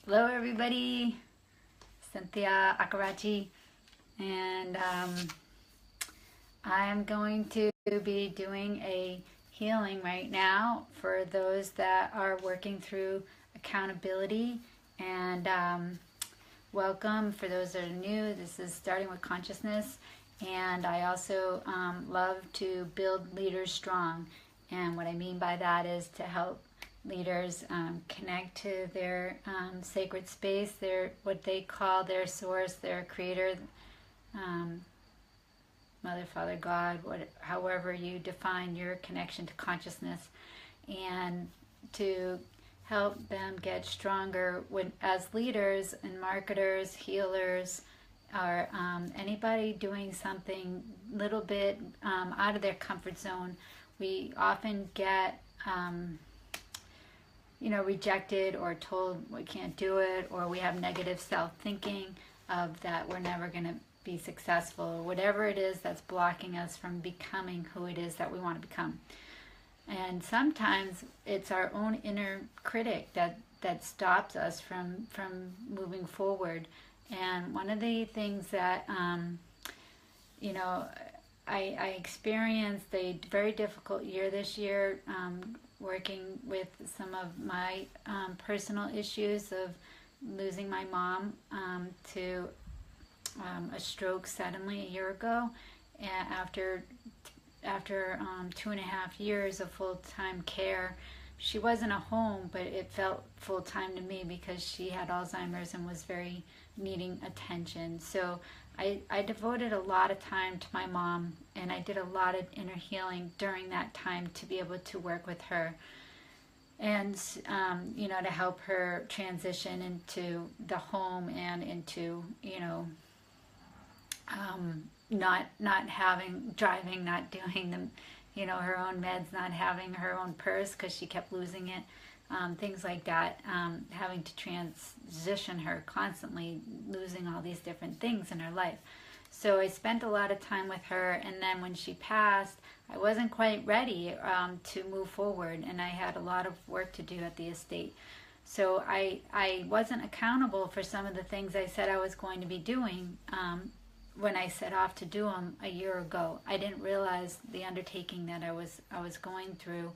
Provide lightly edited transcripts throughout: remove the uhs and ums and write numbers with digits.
Hello everybody, Cynthia Akarachi, and I'm going to be doing a healing right now for those that are working through accountability. And welcome for those that are new. This is starting with consciousness, and I also love to build leaders strong. And what I mean by that is to help leaders connect to their sacred space, their what they call their source, their creator, Mother, Father, God, however you define your connection to consciousness, and to help them get stronger as leaders and marketers, healers, or anybody doing something little bit out of their comfort zone. We often get rejected or told we can't do it, or we have negative self-thinking of that we're never going to be successful, or whatever it is that's blocking us from becoming who it is that we want to become. And sometimes it's our own inner critic that stops us from moving forward. And one of the things that I experienced a very difficult year this year, working with some of my personal issues of losing my mom to a stroke suddenly a year ago, and after 2.5 years of full-time care. She wasn't a home, but it felt full-time to me because she had Alzheimer's and was very needing attention. So I devoted a lot of time to my mom, and I did a lot of inner healing during that time to be able to work with her, and to help her transition into the home and into not having driving, not doing them, her own meds, not having her own purse because she kept losing it, things like that, having to transition her constantly, losing all these different things in her life. So I spent a lot of time with her, and then when she passed, I wasn't quite ready to move forward, and I had a lot of work to do at the estate. So I wasn't accountable for some of the things I said I was going to be doing when I set off to do them a year ago. I didn't realize the undertaking that I was going through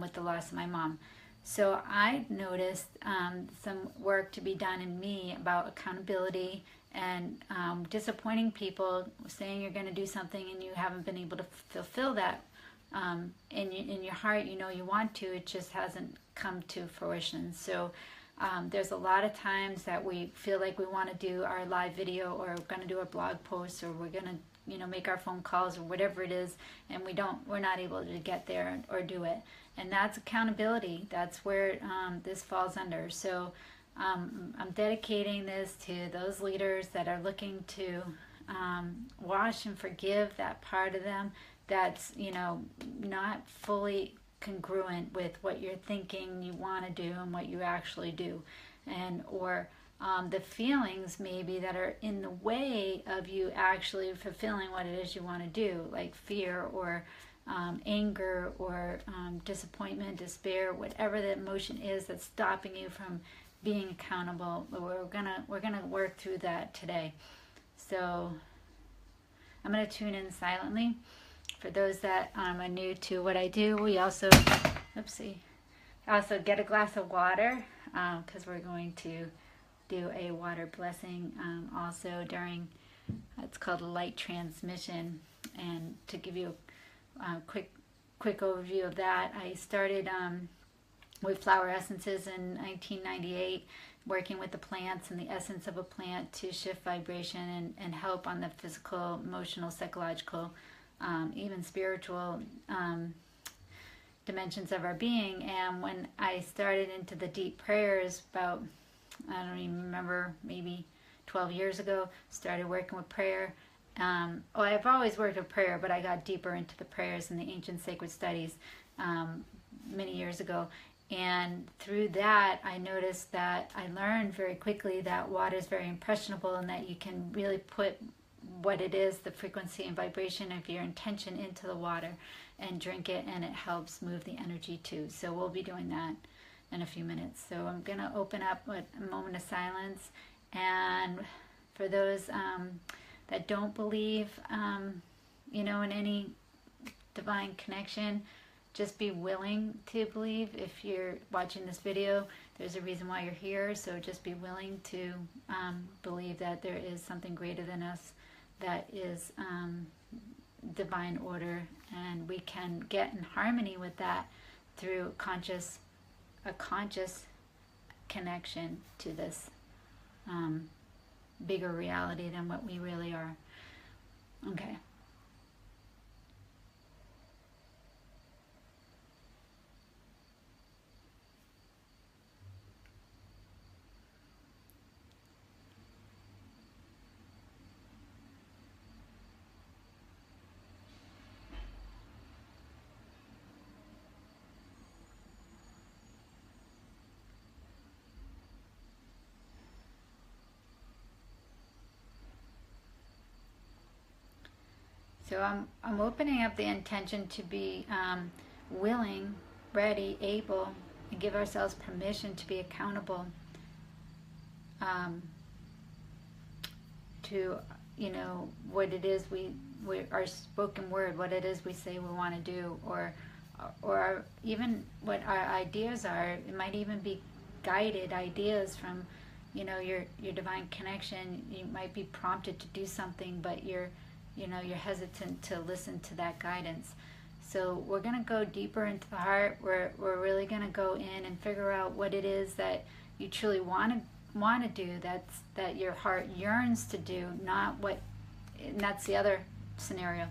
with the loss of my mom. So I noticed some work to be done in me about accountability and disappointing people, saying you're going to do something and you haven't been able to fulfill that in your heart. You want to, it just hasn't come to fruition. So there's a lot of times that we feel like we want to do our live video, or we're going to do a blog post, or we're going to make our phone calls, or whatever it is, and we're not able to get there or do it. And that's accountability. That's where this falls under. So I'm dedicating this to those leaders that are looking to wash and forgive that part of them that's not fully congruent with what you're thinking you want to do and what you actually do, and or the feelings maybe that are in the way of you actually fulfilling what it is you want to do, like fear or anger or disappointment, despair, whatever the emotion is that's stopping you from being accountable. We're gonna work through that today. So I'm gonna tune in silently. For those that are new to what I do, we also get a glass of water because we're going to do a water blessing also during, it's called a light transmission. And to give you a quick overview of that, I started with flower essences in 1998, working with the plants and the essence of a plant to shift vibration and help on the physical, emotional, psychological, even spiritual dimensions of our being. And when I started into the deep prayers about, I don't even remember, maybe 12 years ago, started working with prayer. I've always worked with prayer, but I got deeper into the prayers and the ancient sacred studies many years ago. And through that, I noticed that I learned very quickly that water is very impressionable, and that you can really put what it is, the frequency and vibration of your intention, into the water and drink it, and it helps move the energy too. So we'll be doing that in a few minutes. So I'm going to open up with a moment of silence. And for those that don't believe, in any divine connection, just be willing to believe. If you're watching this video, there's a reason why you're here. So just be willing to believe that there is something greater than us that is divine order, and we can get in harmony with that through a conscious connection to this bigger reality than what we really are. Okay. So I'm opening up the intention to be willing, ready, able, and give ourselves permission to be accountable to, what it is we our spoken word, what it is we say we want to do, or even what our ideas are. It might even be guided ideas from, your divine connection. You might be prompted to do something, but you're hesitant to listen to that guidance. So we're going to go deeper into the heart. We're really going to go in and figure out what it is that you truly want to do, that your heart yearns to do, not what. And that's the other scenario.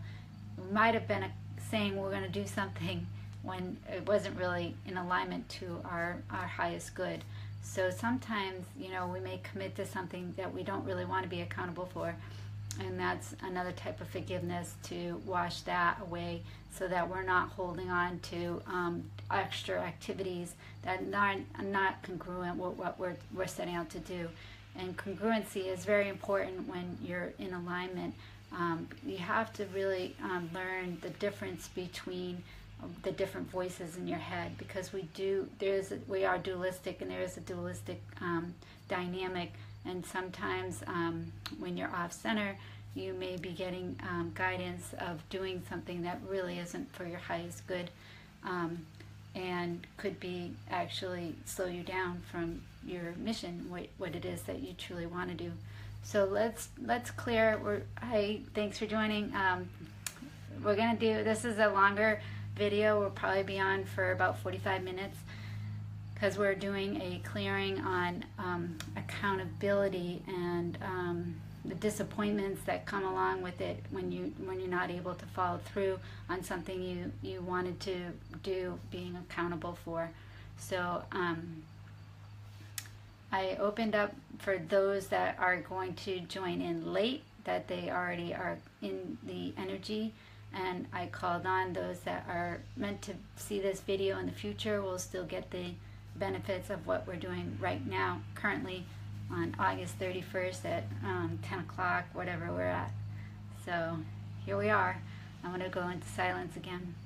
We might have been saying we're going to do something when it wasn't really in alignment to our highest good. So sometimes, we may commit to something that we don't really want to be accountable for. And that's another type of forgiveness, to wash that away so that we're not holding on to extra activities that are not congruent with what we're setting out to do. And congruency is very important when you're in alignment. You have to really learn the difference between the different voices in your head, because we are dualistic, and there is a dualistic dynamic. And sometimes when you're off center, you may be getting guidance of doing something that really isn't for your highest good, and could be actually slow you down from your mission, what it is that you truly want to do. So let's clear. Hi, thanks for joining. We're gonna do, this is a longer video. We'll probably be on for about 45 minutes. Because we're doing a clearing on accountability and the disappointments that come along with it when you're not able to follow through on something you wanted to do, being accountable for. So I opened up for those that are going to join in late, that they already are in the energy. And I called on those that are meant to see this video in the future will still get the benefits of what we're doing right now, currently on August 31st at 10 o'clock, whatever we're at. So here we are. I'm going to go into silence again.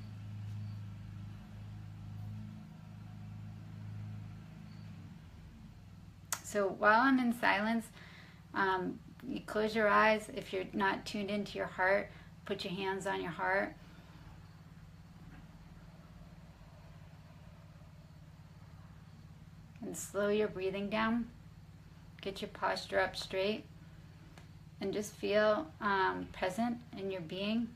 So while I'm in silence, you close your eyes. If you're not tuned into your heart, put your hands on your heart. And slow your breathing down. Get your posture up straight. And just feel present in your being.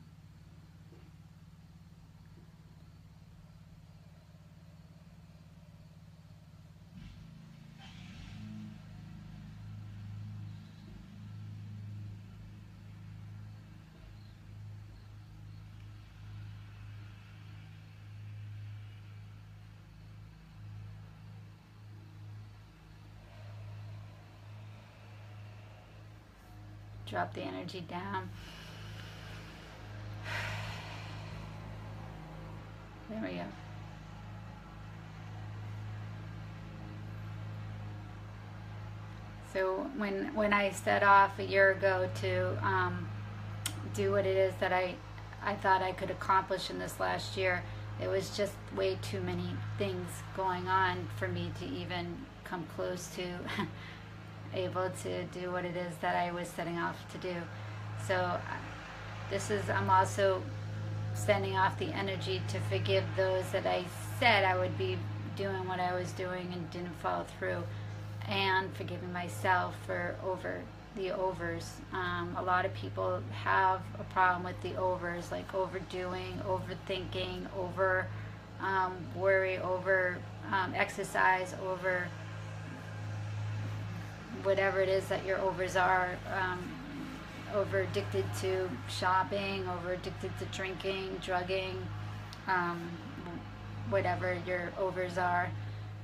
Drop the energy down. There we go. So when I set off a year ago to do what it is that I thought I could accomplish in this last year, it was just way too many things going on for me to even come close to able to do what it is that I was setting off to do. So I'm also sending off the energy to forgive those that I said I would be doing what I was doing and didn't follow through, and forgiving myself for the overs. A lot of people have a problem with the overs, like overdoing, overthinking, over worry, over exercise, over whatever it is that your overs are. Over addicted to shopping, over addicted to drinking, drugging, whatever your overs are.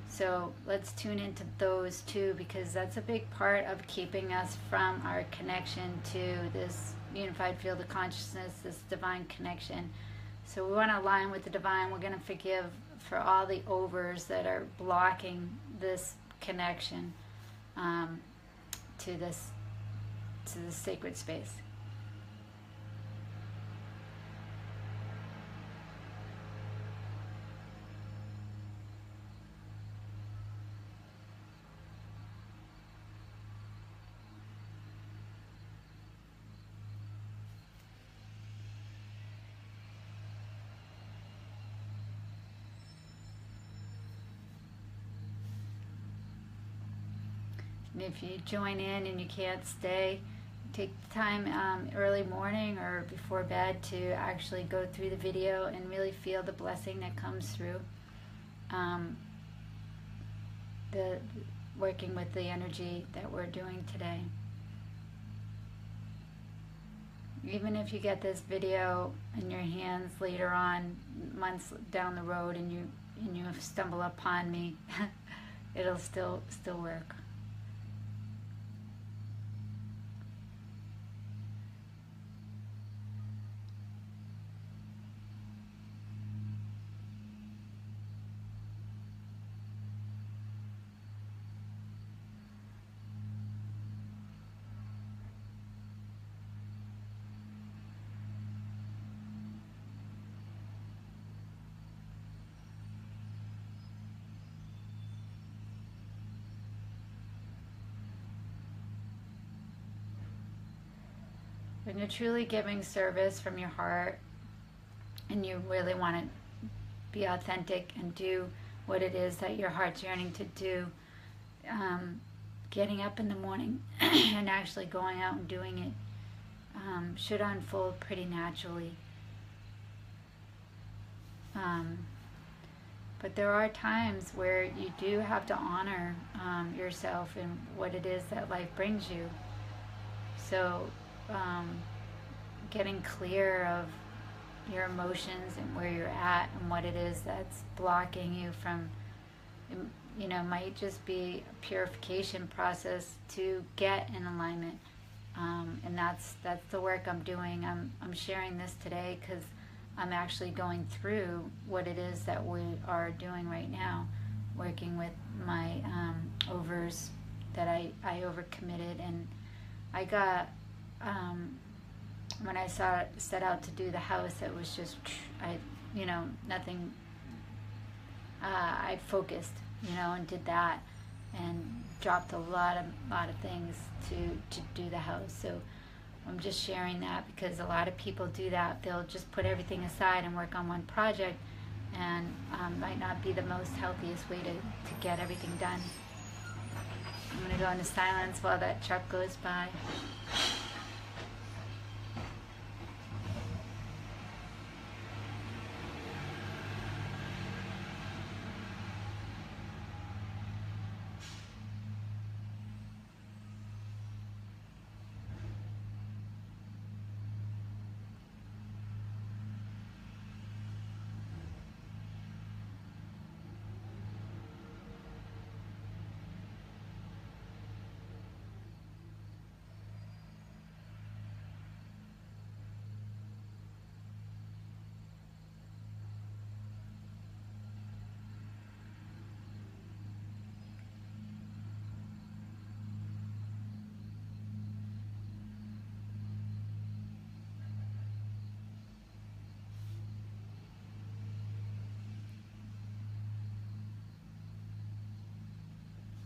So let's tune into those too, because that's a big part of keeping us from our connection to this unified field of consciousness, this divine connection. So we want to align with the divine. We're going to forgive for all the overs that are blocking this connection to this sacred space. And if you join in and you can't stay, take the time early morning or before bed to actually go through the video and really feel the blessing that comes through. The working with the energy that we're doing today. Even if you get this video in your hands later on, months down the road, and you stumble upon me, it'll still work. When you're truly giving service from your heart and you really want to be authentic and do what it is that your heart's yearning to do, getting up in the morning and actually going out and doing it should unfold pretty naturally. But there are times where you do have to honor yourself and what it is that life brings you. So getting clear of your emotions and where you're at and what it is that's blocking you from, might just be a purification process to get in alignment. And that's the work I'm doing. I'm sharing this today because I'm actually going through what it is that we are doing right now, working with my overs that I overcommitted. And I got when I set out to do the house, it was just nothing. I focused, and did that, and dropped a lot of things to do the house. So I'm just sharing that because a lot of people do that. They'll just put everything aside and work on one project, and might not be the most healthiest way to get everything done. I'm going to go into silence while that truck goes by.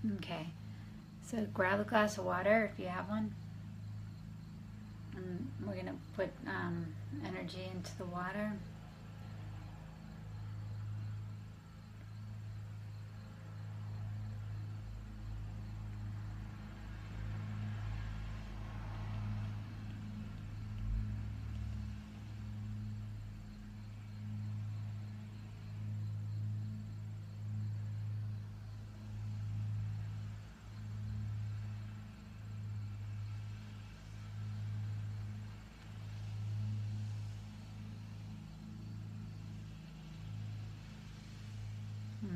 Okay, so grab a glass of water if you have one. And we're going to put energy into the water.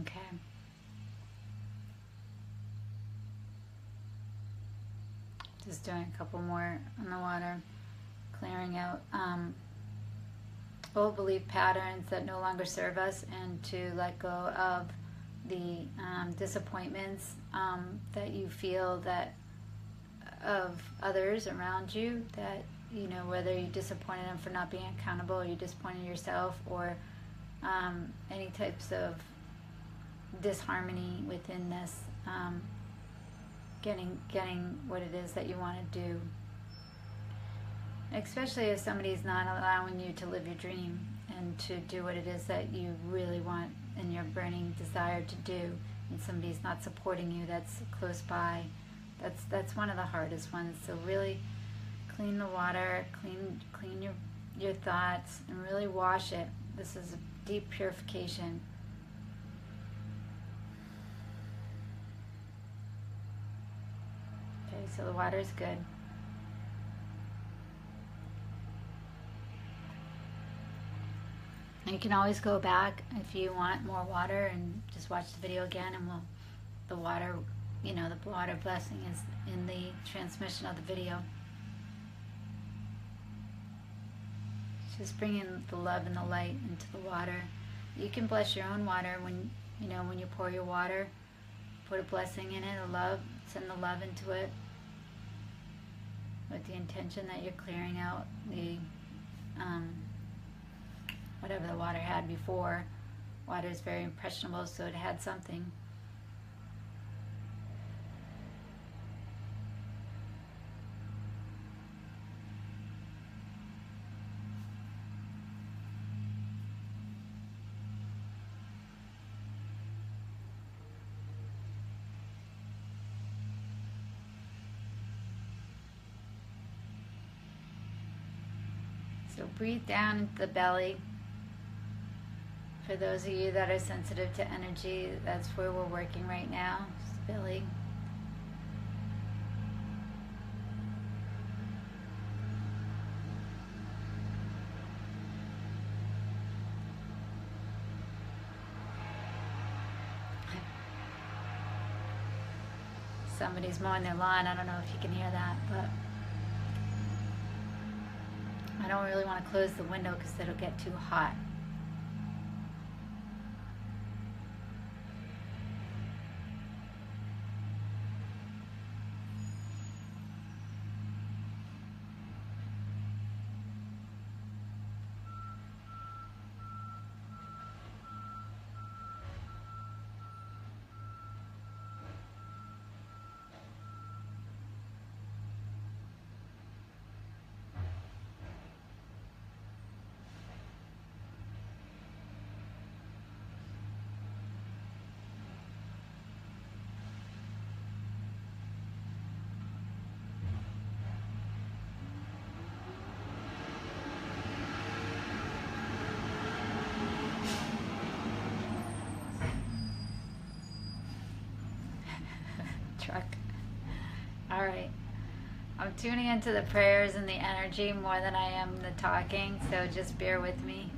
Okay. Just doing a couple more in the water, clearing out old belief patterns that no longer serve us, and to let go of the disappointments that you feel that of others around you, that, you know, whether you disappointed them for not being accountable, or you disappointed yourself, or any types of disharmony within this, getting what it is that you want to do, especially if somebody's not allowing you to live your dream and to do what it is that you really want and your burning desire to do, and somebody's not supporting you that's close by. That's one of the hardest ones. So really clean the water, clean your thoughts, and really wash it. This is a deep purification. Okay, so the water is good. And you can always go back if you want more water and just watch the video again, and the water, you know, the water blessing is in the transmission of the video. Just bringing the love and the light into the water. You can bless your own water when, you know, when you pour your water, put a blessing in it, a love, send the love into it, with the intention that you're clearing out the whatever the water had before. Water is very impressionable, so it had something. So breathe down into the belly. For those of you that are sensitive to energy, that's where we're working right now, it's belly. Somebody's mowing their lawn. I don't know if you can hear that, but I don't really want to close the window because it'll get too hot. Truck. All right. I'm tuning into the prayers and the energy more than I am the talking, so just bear with me.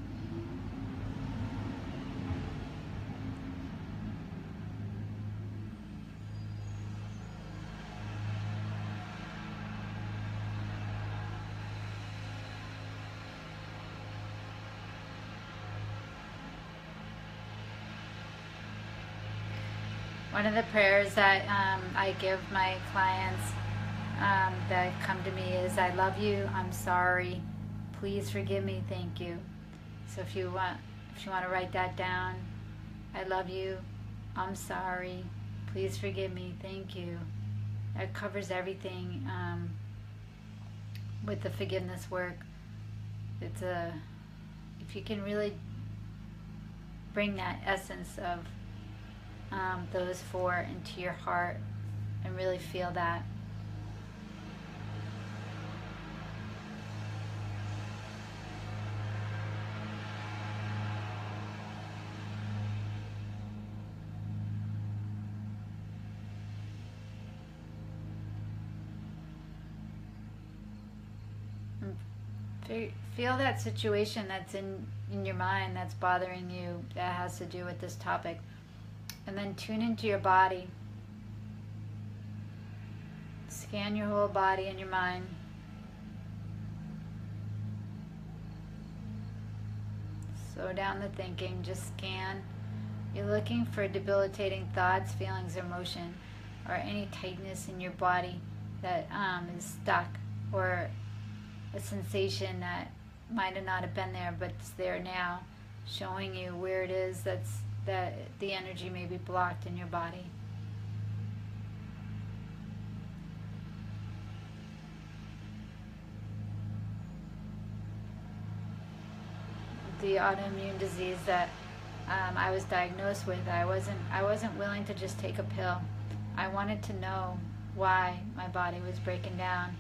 One of the prayers that I give my clients that come to me is, I love you, I'm sorry, please forgive me, thank you. So if you want to write that down, I love you, I'm sorry, Please forgive me. Thank you. That covers everything with the forgiveness work. It's if you can really bring that essence of those four into your heart and really feel that. Feel that situation that's in your mind that's bothering you, that has to do with this topic. And then tune into your body. Scan your whole body and your mind. Slow down the thinking, just scan. You're looking for debilitating thoughts, feelings, or motion, or any tightness in your body that is stuck, or a sensation that might have not have been there but it's there now, showing you where it is that the energy may be blocked in your body. The autoimmune disease that I was diagnosed with, I wasn't willing to just take a pill. I wanted to know why my body was breaking down.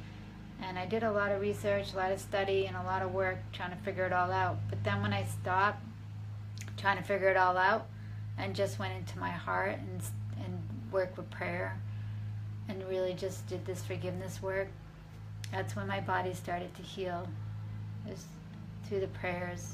And I did a lot of research, a lot of study, and a lot of work trying to figure it all out. But then when I stopped trying to figure it all out and just went into my heart and worked with prayer and really just did this forgiveness work, that's when my body started to heal. It was through the prayers.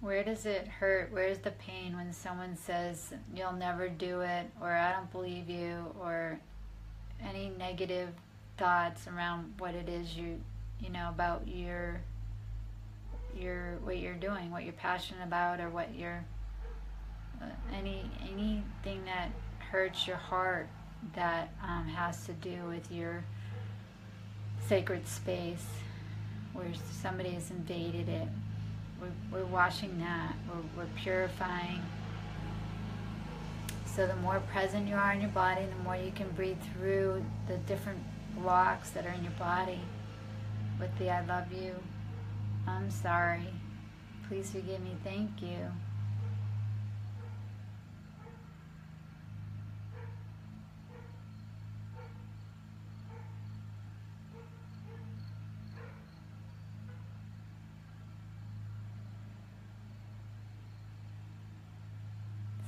Where does it hurt? Where's the pain when someone says you'll never do it, or I don't believe you, or any negative thoughts around what it is you know about your what you're doing, what you're passionate about, or what you're anything that hurts your heart that has to do with your sacred space, where somebody has invaded it. We're washing that. We're purifying. So the more present you are in your body, the more you can breathe through the different blocks that are in your body with the I love you, I'm sorry, please forgive me, thank you.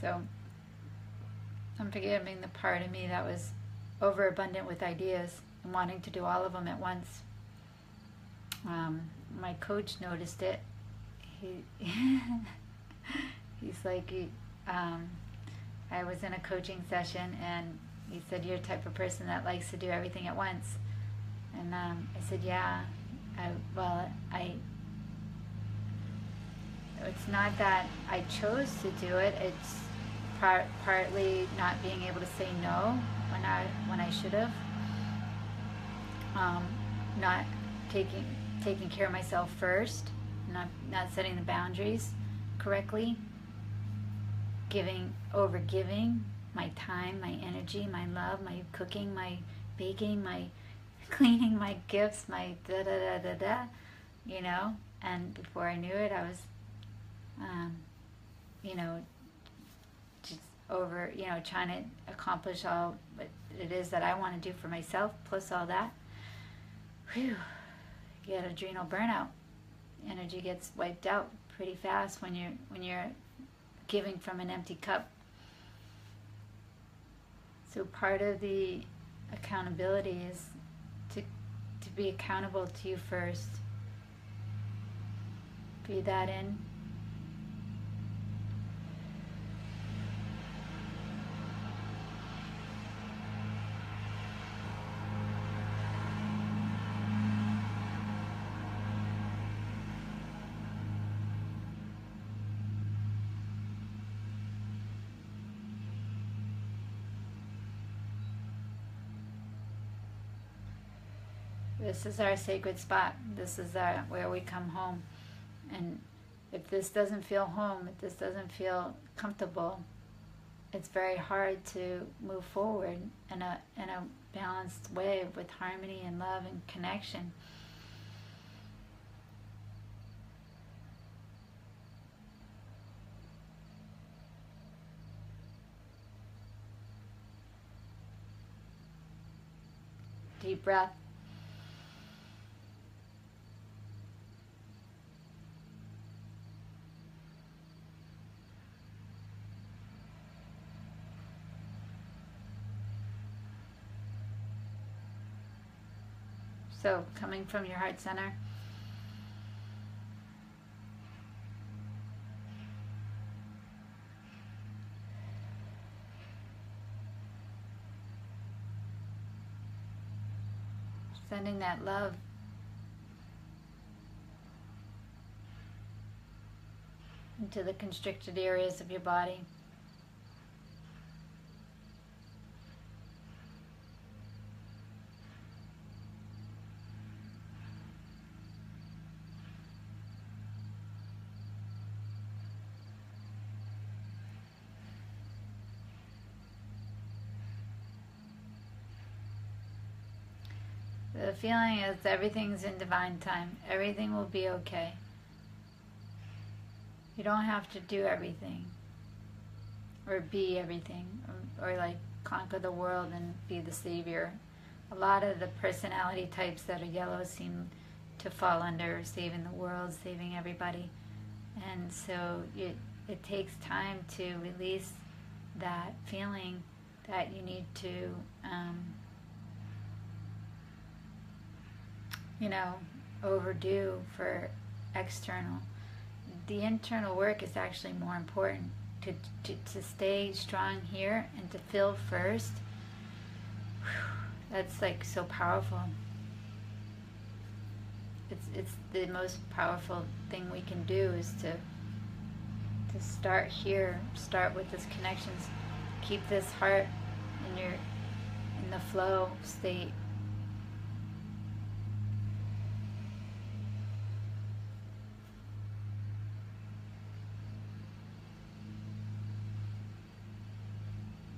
So I'm forgiving the part of me that was overabundant with ideas and wanting to do all of them at once. My coach noticed it. He's like, I was in a coaching session and he said, you're the type of person that likes to do everything at once. And I said, yeah. It's not that I chose to do it. It's partly not being able to say no when I should have. Not taking care of myself first. Not setting the boundaries correctly. Over giving my time, my energy, my love, my cooking, my baking, my cleaning, my gifts, my da da da da da, you know. And before I knew it, I was, you know, just over, you know, trying to accomplish all what it is that I want to do for myself, plus all that. Whew, you get adrenal burnout. Energy gets wiped out pretty fast when you're giving from an empty cup. So part of the accountability is to be accountable to you first. Breathe that in. This is our sacred spot. This is where we come home. And if this doesn't feel home, if this doesn't feel comfortable, it's very hard to move forward in a balanced way with harmony and love and connection. Deep breath. So, coming from your heart center, sending that love into the constricted areas of your body. The feeling is everything's in divine time. Everything will be okay. You don't have to do everything or be everything or like conquer the world and be the savior. A lot of the personality types that are yellow seem to fall under saving the world, saving everybody. And so it takes time to release that feeling that you need to overdo for external. The internal work is actually more important. To stay strong here and to feel first, that's like so powerful. It's the most powerful thing we can do is to start here, start with this connections, keep this heart in the flow state.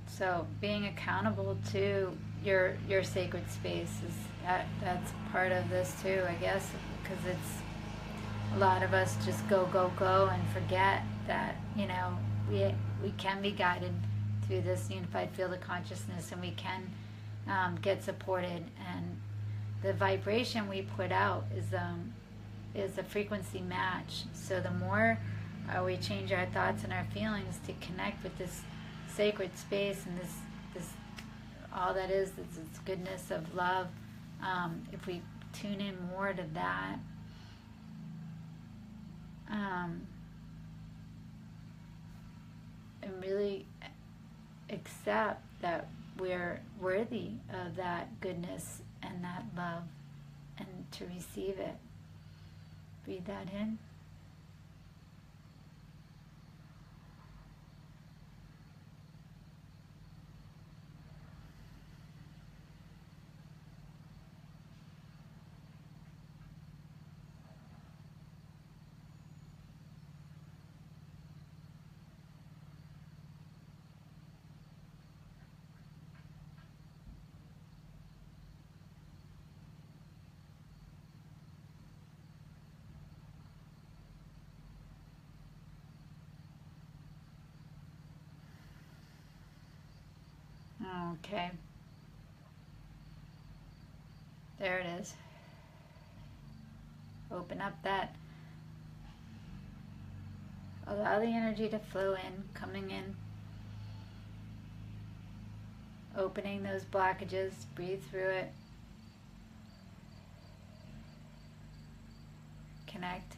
So being accountable to your sacred space that's part of this too, I guess, because it's a lot of us just go and forget that we can be guided through this unified field of consciousness, and we can get supported, and the vibration we put out is a frequency match. So the more we change our thoughts and our feelings to connect with this sacred space and this all that is this goodness of love, if we tune in more to that, and really accept that we're worthy of that goodness and that love, and to receive it. Breathe that in. Okay. There it is. Open up that. Allow the energy to flow in, coming in. Opening those blockages. Breathe through it. Connect.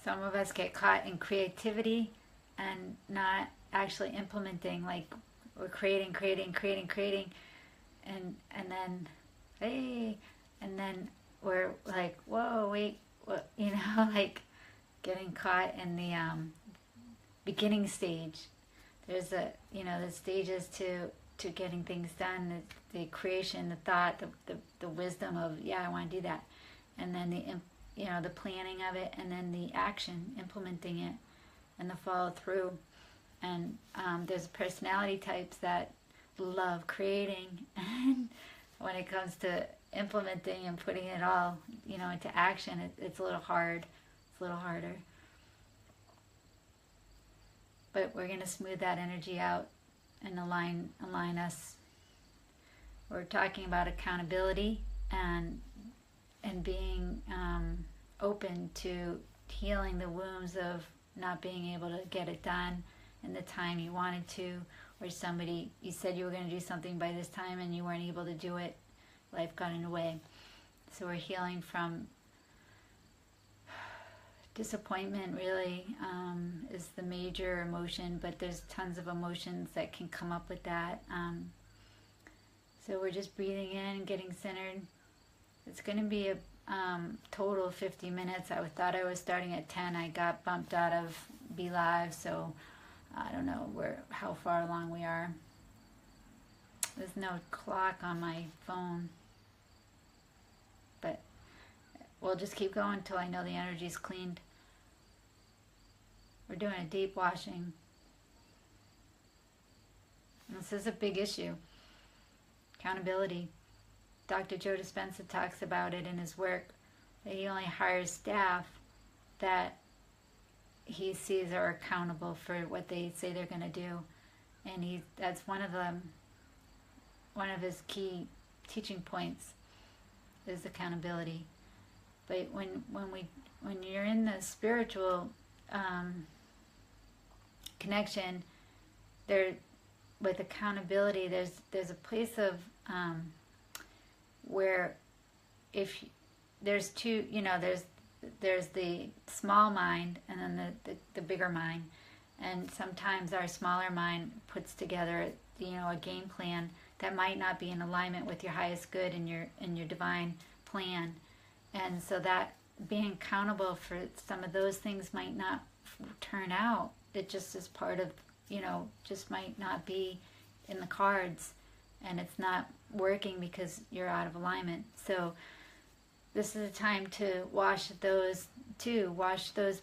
Some of us get caught in creativity and not actually implementing. Like we're creating, and then hey, and then we're like, whoa, wait, what? Like getting caught in the beginning stage. There's the stages to getting things done. The creation, the thought, the wisdom of I want to do that, and then the planning of it, and then the action, implementing it, and the follow through. And there's personality types that love creating, and when it comes to implementing and putting it all, into action, it's a little hard. It's a little harder. But we're going to smooth that energy out and align us. We're talking about accountability and being open to healing the wounds of not being able to get it done in the time you wanted to, or you said you were going to do something by this time and you weren't able to do it. Life got in the way. So we're healing from disappointment, really, is the major emotion, but there's tons of emotions that can come up with that. So we're just breathing in and getting centered. It's going to be a total of 50 minutes. I thought I was starting at 10. I got bumped out of Be Live, so I don't know how far along we are. There's no clock on my phone, but we'll just keep going until I know the energy's cleaned. We're doing a deep washing. And this is a big issue. Accountability. Dr. Joe Dispenza talks about it in his work, that he only hires staff that he sees are accountable for what they say they're going to do. And that's one of his key teaching points is accountability. But when you're in the spiritual connection, with accountability, there's a place of where if there's two, there's the small mind and then the bigger mind, and sometimes our smaller mind puts together a game plan that might not be in alignment with your highest good and your divine plan. And so that being accountable for some of those things might not turn out. It just is part of, just might not be in the cards, and it's not working because you're out of alignment. So this is a time to wash those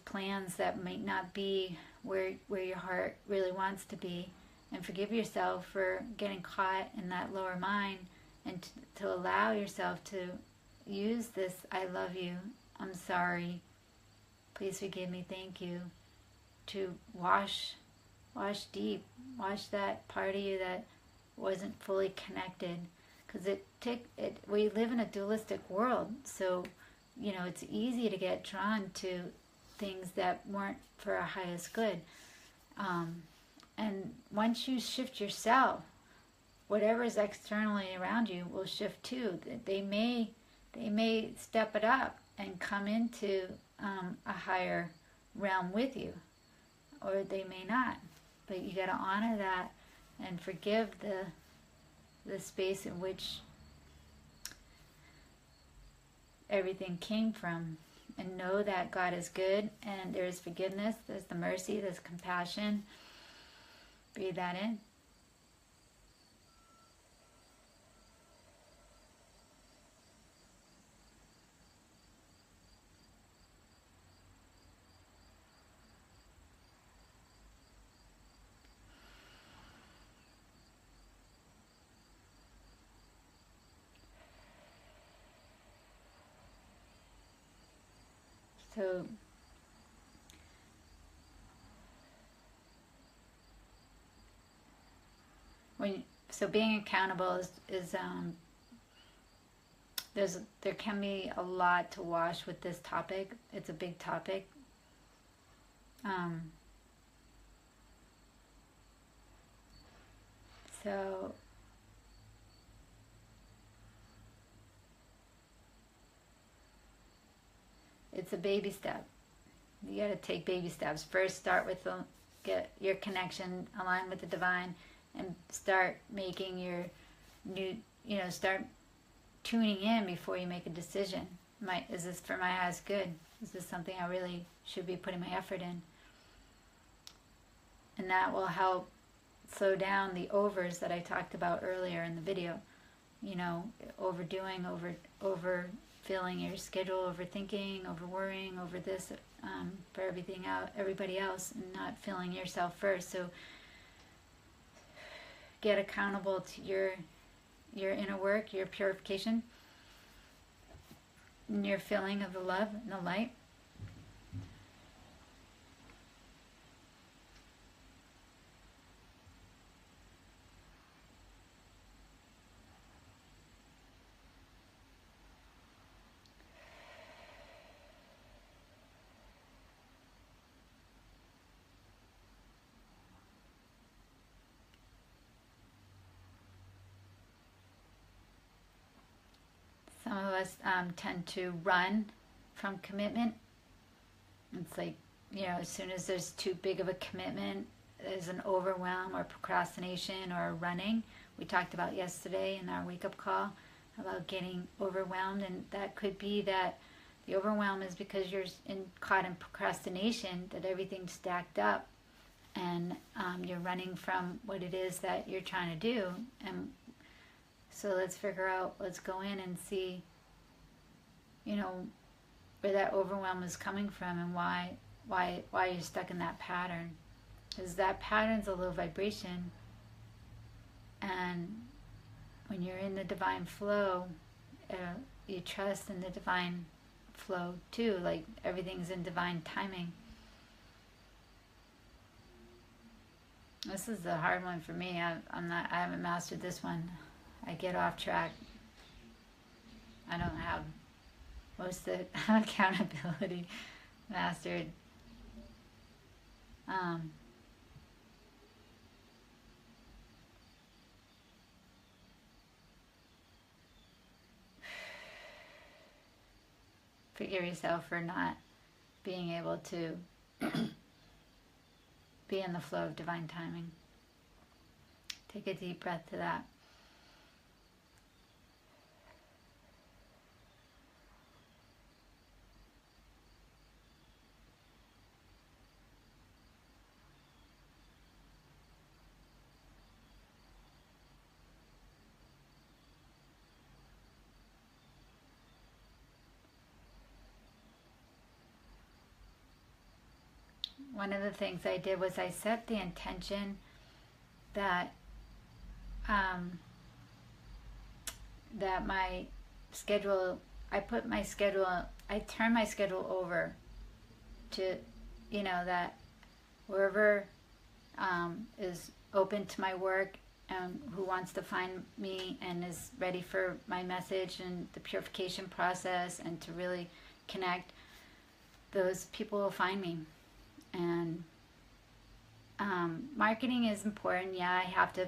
plans that might not be where your heart really wants to be, and forgive yourself for getting caught in that lower mind, and to allow yourself to use this I love you, I'm sorry, please forgive me, thank you, to wash deep, wash that part of you that wasn't fully connected. Because we live in a dualistic world, so it's easy to get drawn to things that weren't for our highest good. And once you shift yourself, whatever is externally around you will shift too. They may step it up and come into a higher realm with you, or they may not. But you got to honor that and forgive the space in which everything came from, and know that God is good, and there is forgiveness, there's the mercy, there's compassion. Breathe that in. So being accountable is there can be a lot to wash with this topic. It's a big topic. So it's a baby step. You got to take baby steps. First, start with get your connection aligned with the divine, and start making your new, start tuning in before you make a decision. Is this for my highest good? Is this something I really should be putting my effort in? And that will help slow down the overs that I talked about earlier in the video. Overdoing, over filling your schedule, overthinking, over worrying, over this, for everybody else, and not filling yourself first. So get accountable to your inner work, your purification, and your filling of the love and the light. Some of us tend to run from commitment. It's like, as soon as there's too big of a commitment, there's an overwhelm or procrastination or running. We talked about yesterday in our wake-up call about getting overwhelmed, and that could be that the overwhelm is because you're caught in procrastination, that everything's stacked up, and you're running from what it is that you're trying to do. And so let's go in and see, where that overwhelm is coming from, and why you're stuck in that pattern. Because that pattern's a low vibration, and when you're in the divine flow, you trust in the divine flow too. Like, everything's in divine timing. This is the hard one for me. I haven't mastered this one. I get off track. I don't have most of the accountability mastered. Forgive yourself for not being able to be in the flow of divine timing. Take a deep breath to that. One of the things I did was I set the intention that that my schedule, I turn my schedule over to, that wherever is open to my work and who wants to find me and is ready for my message and the purification process and to really connect, those people will find me. And marketing is important. Yeah, I have to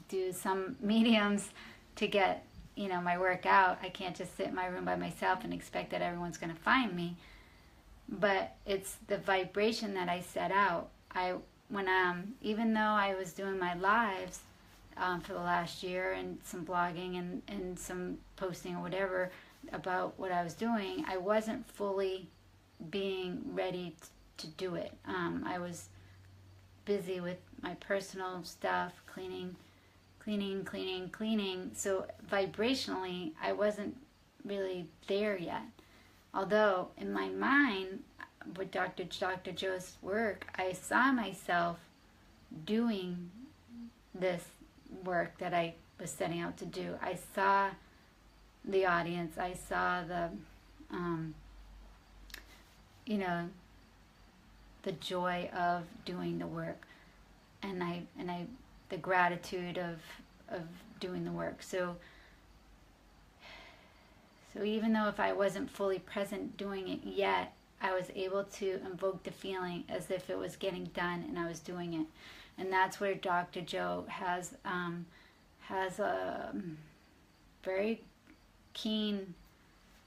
do some mediums to get, my work out. I can't just sit in my room by myself and expect that everyone's going to find me. But it's the vibration that I set out. Even though I was doing my lives for the last year and some blogging and some posting or whatever about what I was doing, I wasn't fully being ready to do it. I was busy with my personal stuff, cleaning. So vibrationally, I wasn't really there yet. Although in my mind, with Dr. Joe's work, I saw myself doing this work that I was setting out to do. I saw the audience. I saw the, the joy of doing the work, and the gratitude of doing the work. So even though if I wasn't fully present doing it yet, I was able to invoke the feeling as if it was getting done and I was doing it. And that's where Dr. Joe has a very keen,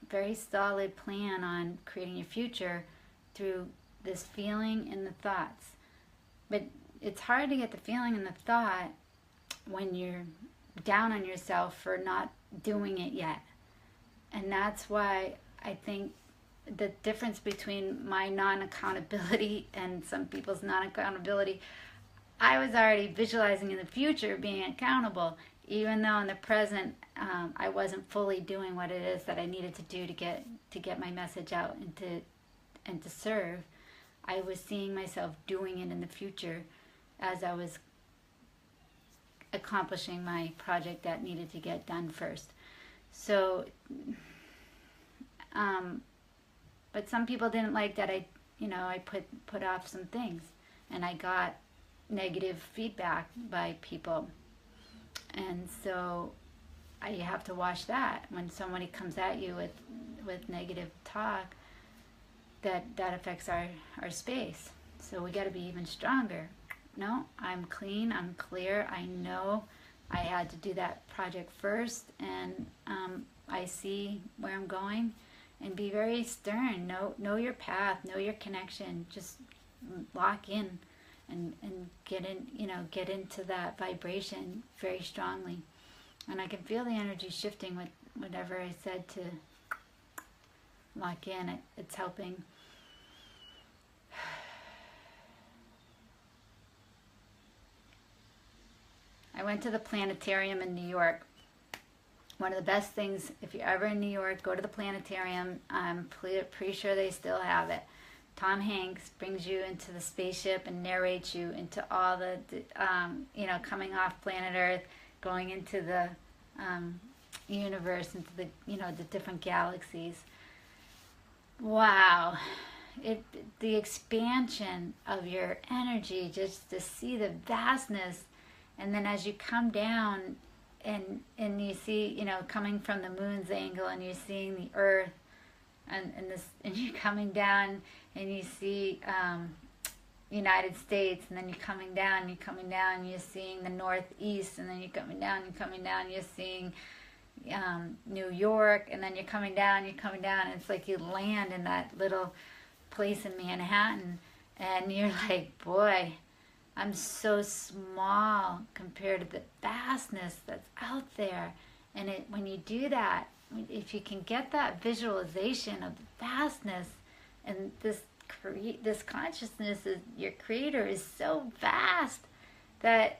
very solid plan on creating your future through this feeling and the thoughts. But it's hard to get the feeling and the thought when you're down on yourself for not doing it yet. And that's why I think the difference between my non-accountability and some people's non-accountability, I was already visualizing in the future being accountable, even though in the present I wasn't fully doing what it is that I needed to do to get my message out and to serve. I was seeing myself doing it in the future as I was accomplishing my project that needed to get done first. So, but some people didn't like that I put off some things, and I got negative feedback by people. And so you have to watch that when somebody comes at you with negative talk, that affects our space. So we got to be even stronger. No, I'm clean, I'm clear, I know I had to do that project first, and I see where I'm going, and be very stern. Know your path, know your connection. Just lock in and get into that vibration very strongly. And I can feel the energy shifting with whatever I said to lock in. It's helping. I went to the planetarium in New York. One of the best things, if you're ever in New York, go to the planetarium. I'm pretty sure they still have it. Tom Hanks brings you into the spaceship and narrates you into all the, coming off planet Earth, going into the universe, into the, the different galaxies. Wow. The expansion of your energy, just to see the vastness. And then as you come down and you see, coming from the moon's angle, and you're seeing the earth, and you're coming down and you see United States, and then you're coming down, and you're seeing the northeast, and then you're coming down, you're seeing New York, and then you're coming down, and it's like you land in that little place in Manhattan, and you're like, boy, I'm so small compared to the vastness that's out there. And when you do that, if you can get that visualization of the vastness, and this consciousness, your creator is so vast that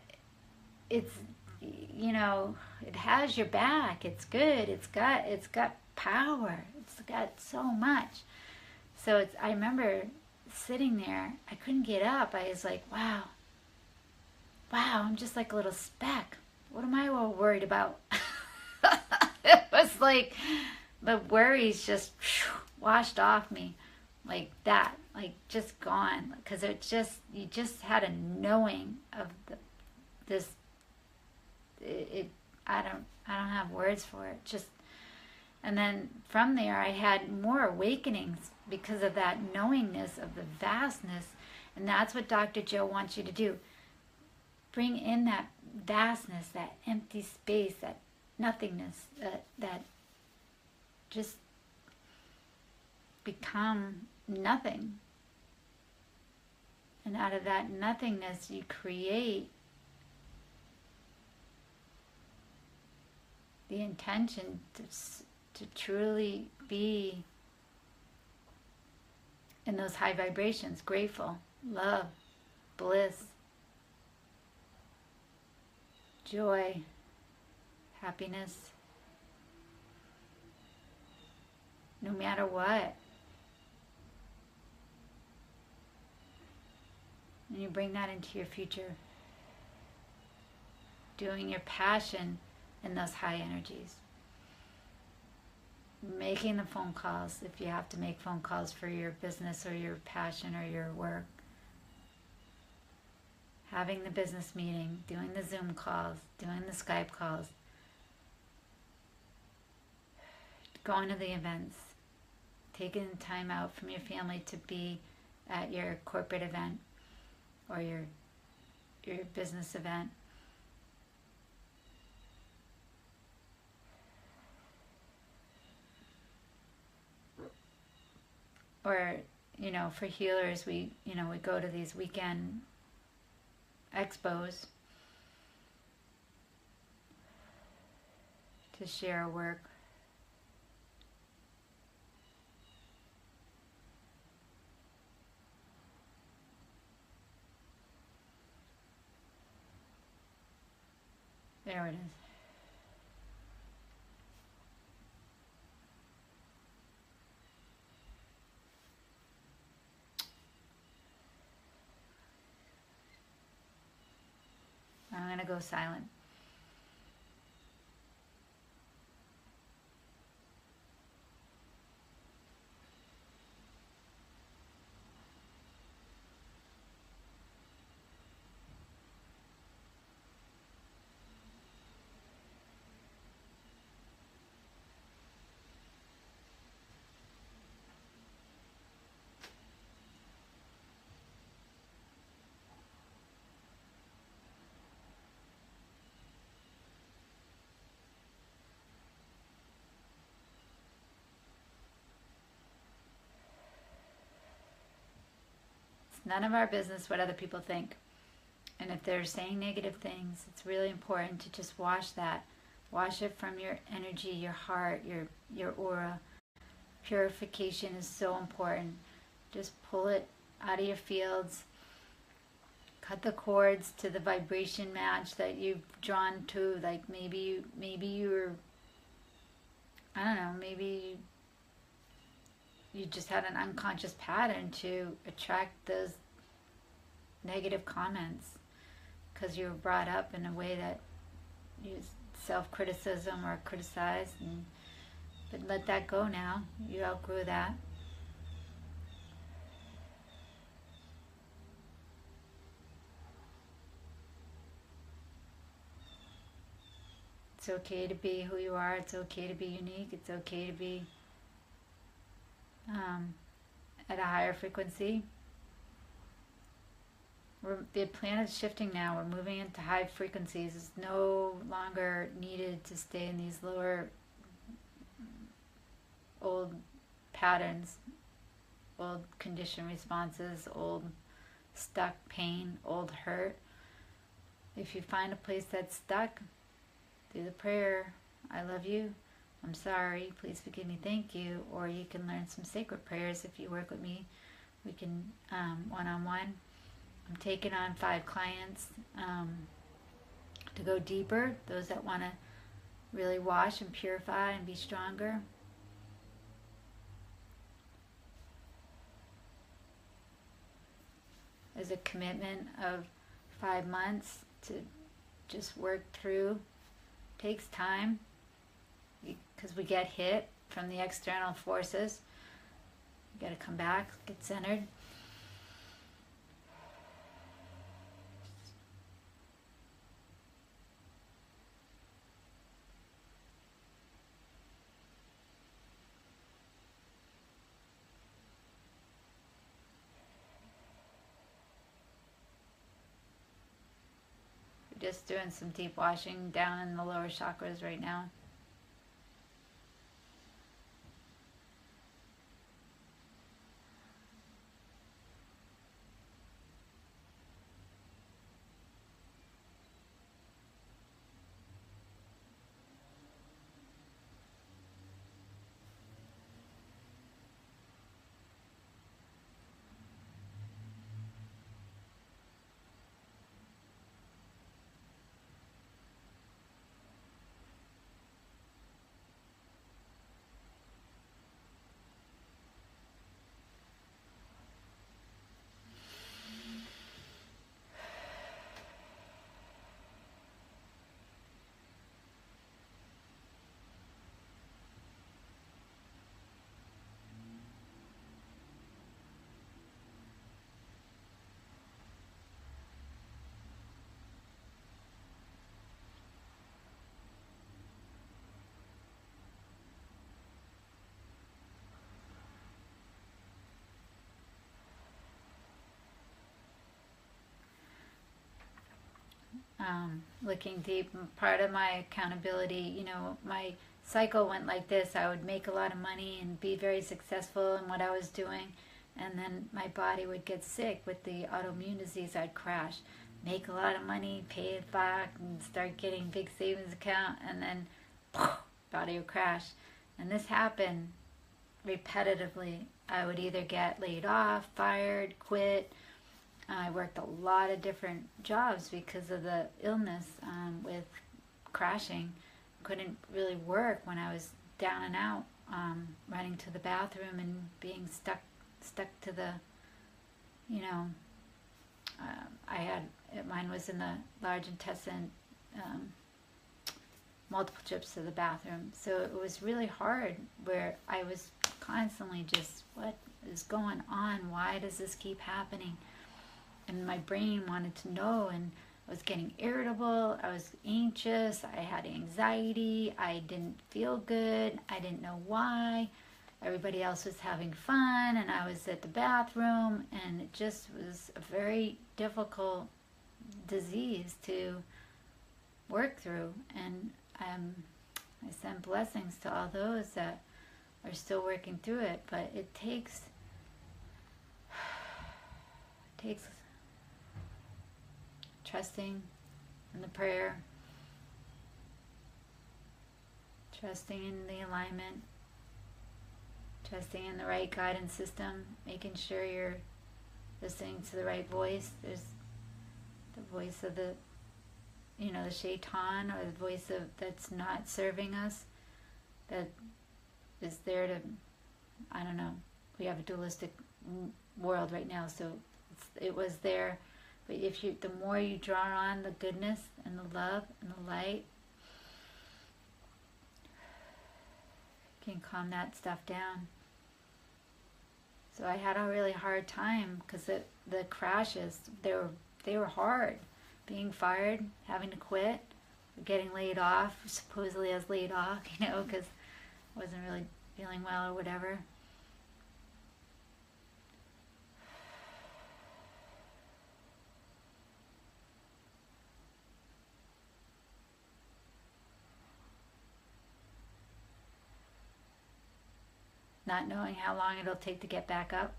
it has your back. It's good. It's got power. It's got so much. So I remember sitting there. I couldn't get up. I was like, wow, I'm just like a little speck. What am I all worried about? It was like the worries just washed off me like that, like just gone. Because you just had a knowing of I don't have words for it. And then from there I had more awakenings because of that knowingness of the vastness. And that's what Dr. Joe wants you to do. bring in that vastness, that empty space, that nothingness, that just become nothing. And out of that nothingness, you create the intention to truly be in those high vibrations, grateful, love, bliss, joy, happiness, no matter what. And you bring that into your future, doing your passion in those high energies. Making the phone calls if you have to make phone calls for your business or your passion or your work. Having the business meeting, doing the Zoom calls, doing the Skype calls, going to the events, taking time out from your family to be at your corporate event or your business event. Or, for healers, we go to these weekend expos to share our work. There it is. I'm going to go silent. None of our business what other people think. And if they're saying negative things, it's really important to just wash that. Wash it from your energy, your heart, your aura. Purification is so important. Just pull it out of your fields. Cut the cords to the vibration match that you've drawn to. Like maybe you're, I don't know, maybe you just had an unconscious pattern to attract those negative comments because you were brought up in a way that you self-criticism or criticized. But let that go now. You outgrew that. It's okay to be who you are. It's okay to be unique. It's okay to be at a higher frequency. The planet's shifting now. We're moving into high frequencies. It's no longer needed to stay in these lower old patterns, old conditioned responses, old stuck pain, old hurt. If you find a place that's stuck, do the prayer, I love you, I'm sorry, please forgive me, thank you. Or you can learn some sacred prayers if you work with me. We can one-on-one. I'm taking on 5 clients to go deeper, those that want to really wash and purify and be stronger. There's a commitment of 5 months to just work through. Takes time because we get hit from the external forces. You got to come back, get centered. just doing some deep washing down in the lower chakras right now. Looking deep, part of my accountability, you know, my cycle went like this. I would make a lot of money and be very successful in what I was doing, and then my body would get sick with the autoimmune disease. I'd crash, make a lot of money, pay it back, and start getting big savings account, and then body would crash. And this happened repetitively. I would either get laid off, fired, quit. I worked a lot of different jobs because of the illness with crashing. Couldn't really work when I was down and out, running to the bathroom and being stuck to the, you know, mine was in the large intestine, multiple trips to the bathroom. So it was really hard, where I was constantly just, what is going on? Why does this keep happening? And my brain wanted to know, and I was getting irritable, I was anxious, I had anxiety, I didn't feel good, I didn't know why. Everybody else was having fun, and I was at the bathroom, and it just was a very difficult disease to work through. And I send blessings to all those that are still working through it, but it takes trusting in the prayer, trusting in the alignment, trusting in the right guidance system, making sure you're listening to the right voice. There's the voice of the, you know, the shaitan, or the voice of that's not serving us, that is there to, I don't know, we have a dualistic world right now, so it was there. But the more you draw on the goodness and the love and the light, you can calm that stuff down. So I had a really hard time because the crashes, they were hard. Being fired, having to quit, getting laid off. Supposedly I was laid off, you know, because I wasn't really feeling well or whatever. Not knowing how long it'll take to get back up.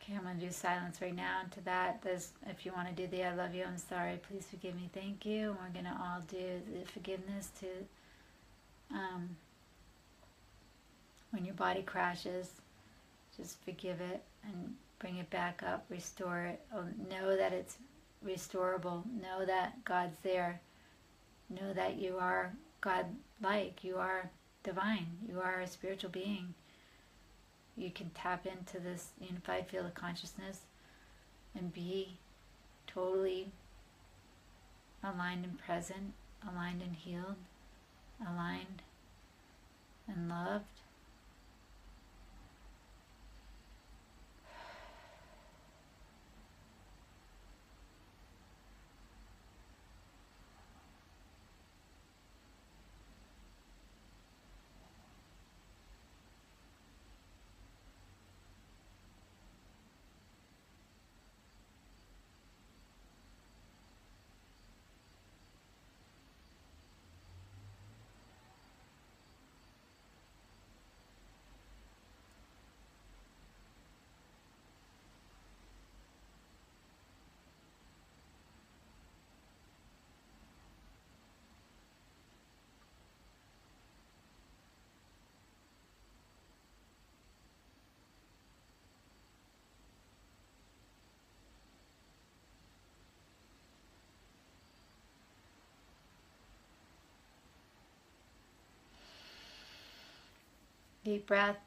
Okay, I'm going to do silence right now. And to that, if you want to do the I love you, I'm sorry, please forgive me, thank you. And we're going to all do the forgiveness to, when your body crashes, just forgive it and bring it back up, restore it. Oh, know that it's restorable. Know that God's there. Know that you are God-like. You are divine. You are a spiritual being. You can tap into this unified field of consciousness and be totally aligned and present, aligned and healed, aligned and loved. Deep breath.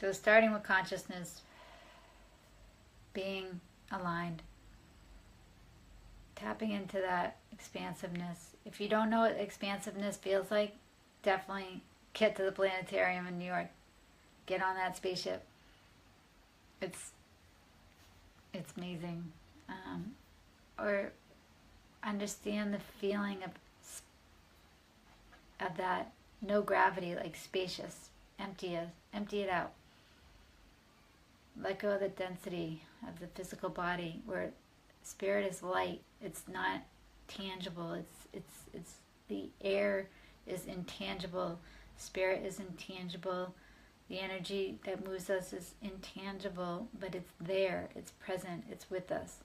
So starting with consciousness, being aligned, tapping into that expansiveness. If you don't know what expansiveness feels like, definitely get to the planetarium in New York. Get on that spaceship. It's amazing. Or understand the feeling of that no gravity, like spacious, empty it out. Let go of the density of the physical body, where spirit is light. It's not tangible. It's the air is intangible. Spirit is intangible. The energy that moves us is intangible, but it's there. It's present. It's with us.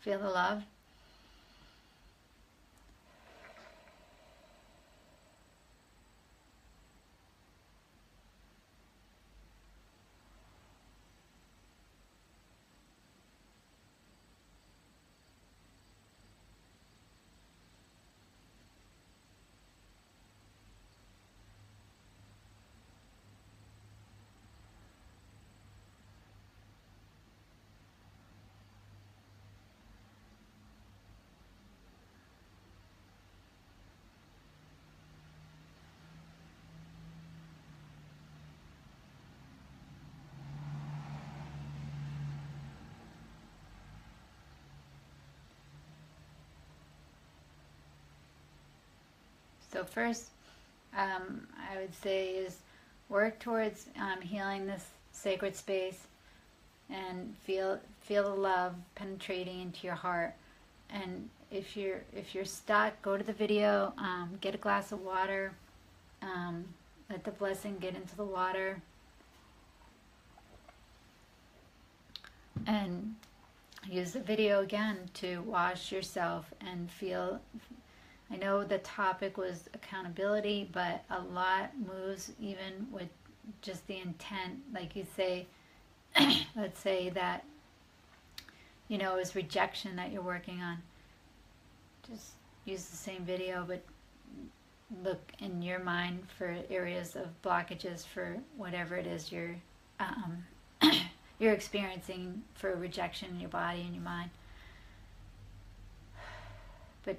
Feel the love. So first, I would say is work towards healing this sacred space, and feel the love penetrating into your heart. And if you're stuck, go to the video, get a glass of water, let the blessing get into the water, and use the video again to wash yourself and feel. I know the topic was accountability, but a lot moves even with just the intent. Like you say, let's say that, it was rejection that you're working on. Just use the same video, but look in your mind for areas of blockages for whatever it is you're you're experiencing for rejection in your body and your mind. But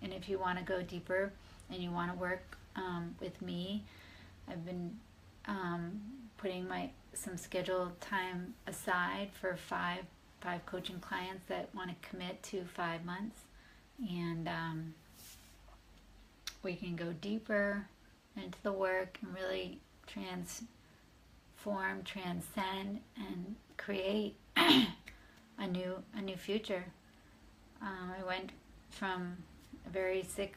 and if you want to go deeper and you want to work with me, I've been putting some scheduled time aside for five coaching clients that want to commit to 5 months, and we can go deeper into the work and really transform, transcend, and create a new future. I went from a very sick,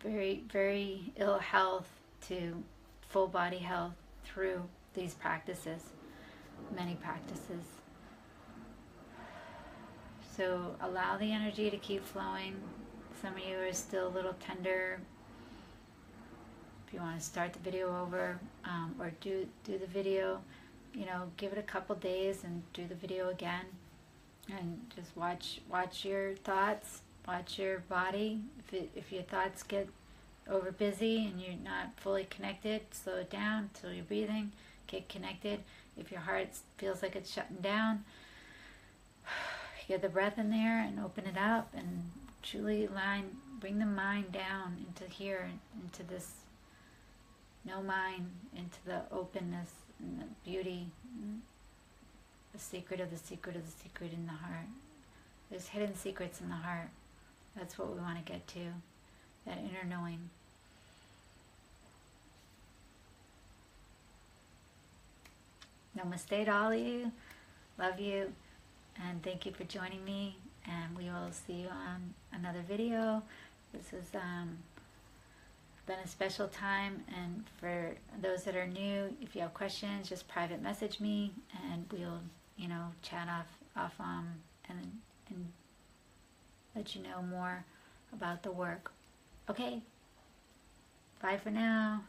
very, very ill health to full body health through these practices, many practices. So allow the energy to keep flowing. Some of you are still a little tender. If you want to start the video over, or do the video, give it a couple days and do the video again. And just watch your thoughts, watch your body. If your thoughts get over busy and you're not fully connected, slow it down until you're breathing. Get connected. If your heart feels like it's shutting down, get the breath in there and open it up, and truly bring the mind down into here, into this no mind, into the openness and the beauty, the secret of the secret of the secret in the heart. There's hidden secrets in the heart. That's what we want to get to, that inner knowing. Namaste to all of you. Love you. And thank you for joining me. And we will see you on another video. This has been a special time. And for those that are new, if you have questions, just private message me. And we'll, chat off and let you know more about the work. Okay. Bye for now.